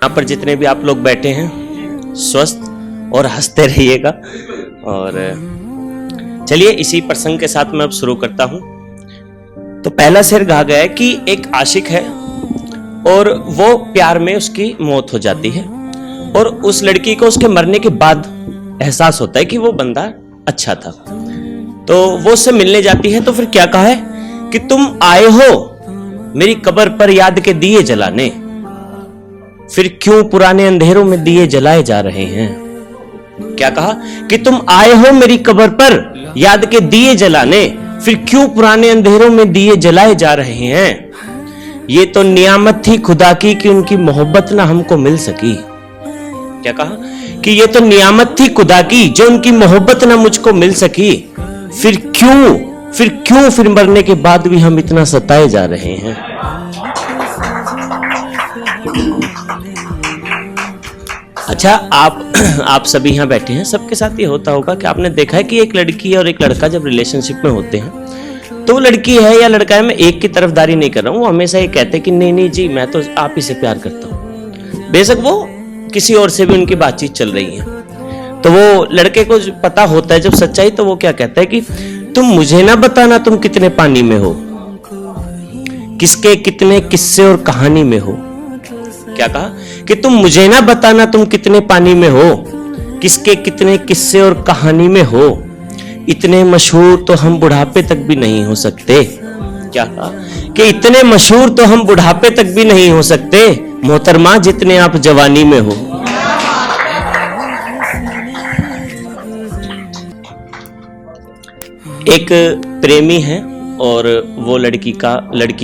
यहाँ पर जितने भी आप लोग बैठे हैं स्वस्थ और हंसते रहिएगा। और चलिए इसी प्रसंग के साथ मैं अब शुरू करता हूं। तो पहला शेर कहा गया है कि एक आशिक है और वो प्यार में उसकी मौत हो जाती है और उस लड़की को उसके मरने के बाद एहसास होता है कि वो बंदा अच्छा था। तो वो उससे मिलने जाती है। तो फिर क्या कहा है कि तुम आए हो मेरी कब्र पर याद के दिए जलाने, फिर क्यों पुराने अंधेरों में दिए जलाए जा रहे हैं। क्या कहा कि तुम आए हो मेरी कब्र पर याद के दिए जलाने, फिर क्यों पुराने अंधेरों में दिए जलाए जा रहे हैं। ये तो नियामत थी खुदा की कि उनकी मोहब्बत ना हमको मिल सकी। क्या कहा कि ये तो नियामत थी खुदा की जो उनकी मोहब्बत ना मुझको मिल सकी। फिर क्यों मरने के बाद भी हम इतना सताए जा रहे हैं। अच्छा, आप सभी यहाँ बैठे हैं, सबके साथ ये होता होगा कि आपने देखा है कि एक लड़की और एक लड़का जब रिलेशनशिप में होते हैं तो लड़की है या लड़का है, मैं एक की तरफदारी नहीं कर रहा हूँ, वो हमेशा ये कहते हैं कि नहीं जी मैं तो आप ही से प्यार करता हूँ, बेशक वो किसी और से भी उनकी बातचीत चल रही है। तो वो लड़के को पता होता है जब सच्चाई, तो वो क्या कहता है कि तुम मुझे ना बताना तुम कितने पानी में हो, किसके कितने किस्से और कहानी में हो। क्या कहा कि तुम मुझे ना बताना तुम कितने पानी में हो, किसके कितने किस्से और कहानी में हो, इतने मशहूर तो हम बुढ़ापे तक भी नहीं हो सकते। क्या कहा कि इतने मशहूर तो हम बुढ़ापे तक भी नहीं हो सकते, मोहतरमा जितने आप जवानी में हो। एक प्रेमी है और वो लड़की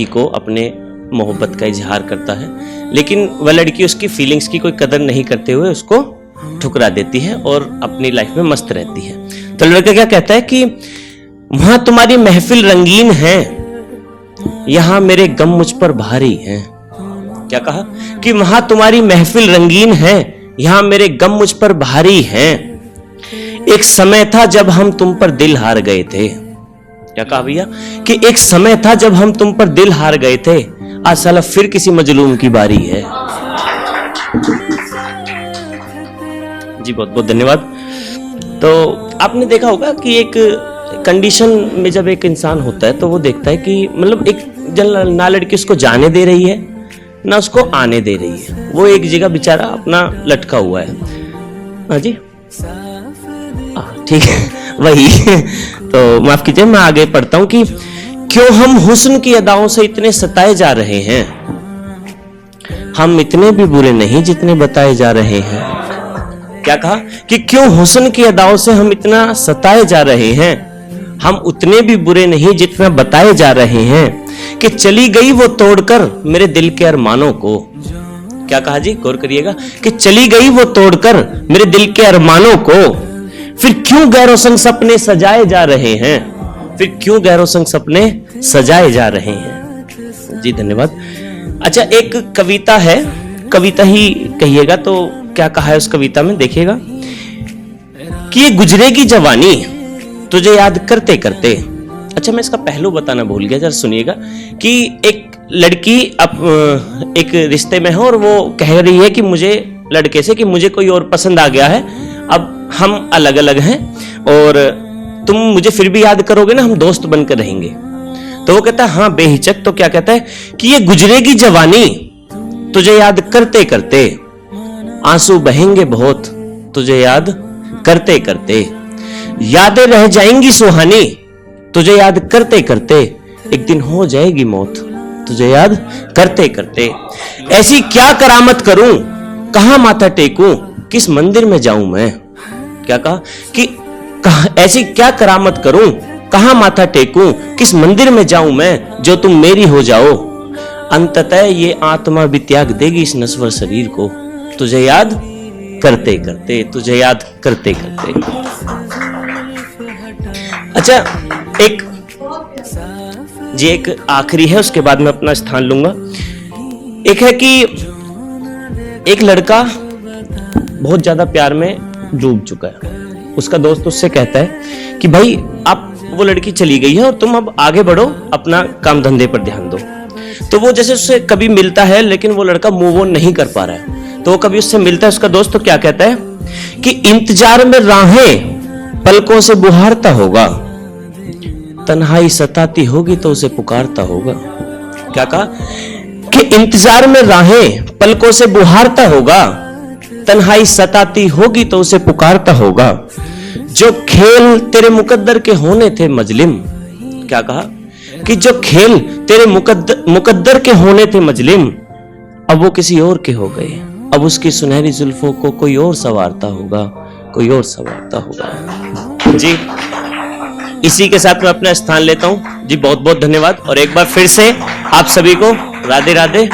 को अपने मोहब्बत का इजहार करता है, लेकिन वह लड़की उसकी फीलिंग्स की कोई कदर नहीं करते हुए उसको ठुकरा देती है और अपनी लाइफ में मस्त रहती है। तो लड़का क्या कहता है कि वहां तुम्हारी महफिल रंगीन है, यहां मेरे गम मुझ पर भारी हैं। क्या कहा कि वहां तुम्हारी महफिल रंगीन है, यहां मेरे गम मुझ पर भारी हैं। एक समय था जब हम तुम पर दिल हार गए थे। क्या कहा भैया कि एक समय था जब हम तुम पर दिल हार गए थे, आज साला फिर किसी मजलूम की बारी है। जी बहुत बहुत धन्यवाद। तो आपने देखा होगा कि एक कंडीशन में जब एक इंसान होता है तो वो देखता है कि मतलब एक ना लड़की उसको जाने दे रही है ना उसको आने दे रही है, वो एक जगह बेचारा अपना लटका हुआ है। हाँ जी ठीक है वही। तो माफ कीजिए मैं आगे पढ़ता हूं कि क्यों हम हुस्न की अदाओं से इतने सताए जा रहे हैं, हम इतने भी बुरे नहीं जितने बताए जा रहे हैं। क्या कहा कि क्यों हुस्न की अदाओं से हम इतना सताए जा रहे हैं, हम उतने भी बुरे नहीं जितना बताए जा रहे हैं, कि चली गई वो तोड़कर मेरे दिल के अरमानों को। क्या कहा जी, गौर करिएगा कि चली गई वो तोड़कर मेरे दिल के अरमानों को, फिर क्यों गैरों संग सपने सजाए जा रहे हैं, फिर क्यों गैरों संग सपने सजाए जा रहे हैं। जी धन्यवाद। अच्छा, एक कविता है, कविता ही कहिएगा तो क्या कहा है उस कविता में, देखिएगा कि ये गुजरेगी जवानी तुझे याद करते करते। अच्छा, मैं इसका पहलू बताना भूल गया, जरा सुनिएगा कि एक लड़की अब एक रिश्ते में है और वो कह रही है कि मुझे लड़के से कि मुझे कोई और पसंद आ गया है, अब हम अलग अलग हैं और तुम मुझे फिर भी याद करोगे ना, हम दोस्त बनकर रहेंगे। तो वो कहता है हाँ बेहिचक। तो क्या कहता है कि ये गुजरेगी जवानी तुझे याद करते करते, आंसू बहेंगे बहुत तुझे याद करते करते, यादें रह जाएंगी सुहानी तुझे याद करते करते, एक दिन हो जाएगी मौत तुझे याद करते करते। ऐसी क्या करामत करूं, कहां माथा टेकूं, किस मंदिर में जाऊं मैं। क्या कहा कि ऐसी क्या करामत करूं, कहां माथा टेकूं, किस मंदिर में जाऊं मैं, जो तुम मेरी हो जाओ। अंततः ये आत्मा भी त्याग देगी इस नश्वर शरीर को, तुझे याद करते करते, तुझे याद करते करते। अच्छा, एक आखिरी है, उसके बाद मैं अपना स्थान लूंगा। एक है कि एक लड़का बहुत ज्यादा प्यार में डूब चुका है, उसका दोस्त उससे कहता है कि भाई अब वो लड़की चली गई है और तुम अब आगे बढ़ो, अपना काम धंधे पर ध्यान दो। तो वो जैसे उससे कभी मिलता है लेकिन वो लड़का मूव ऑन नहीं कर पा रहा है। तो कभी उससे मिलता है उसका दोस्त, तो क्या कहता है कि इंतजार में राहें पलकों से बुहारता होगा, तन्हाई सताती होगी तो उसे पुकारता होगा। क्या कहा कि इंतजार में राहें पलकों से बुहारता होगा, तन्हाई सताती होगी तो उसे पुकारता होगा। जो खेल तेरे मुकद्दर के होने थे मजलिम, क्या कहा कि जो खेल तेरे मुकद्दर के होने थे मजलिम, अब वो किसी और के हो गए। अब उसकी सुनहरी जुल्फों को कोई और संवारता होगा, कोई और संवारता होगा। जी इसी के साथ मैं अपना स्थान लेता हूं जी। बहुत बहुत धन्यवाद और एक बार फिर से आप सभी को राधे राधे।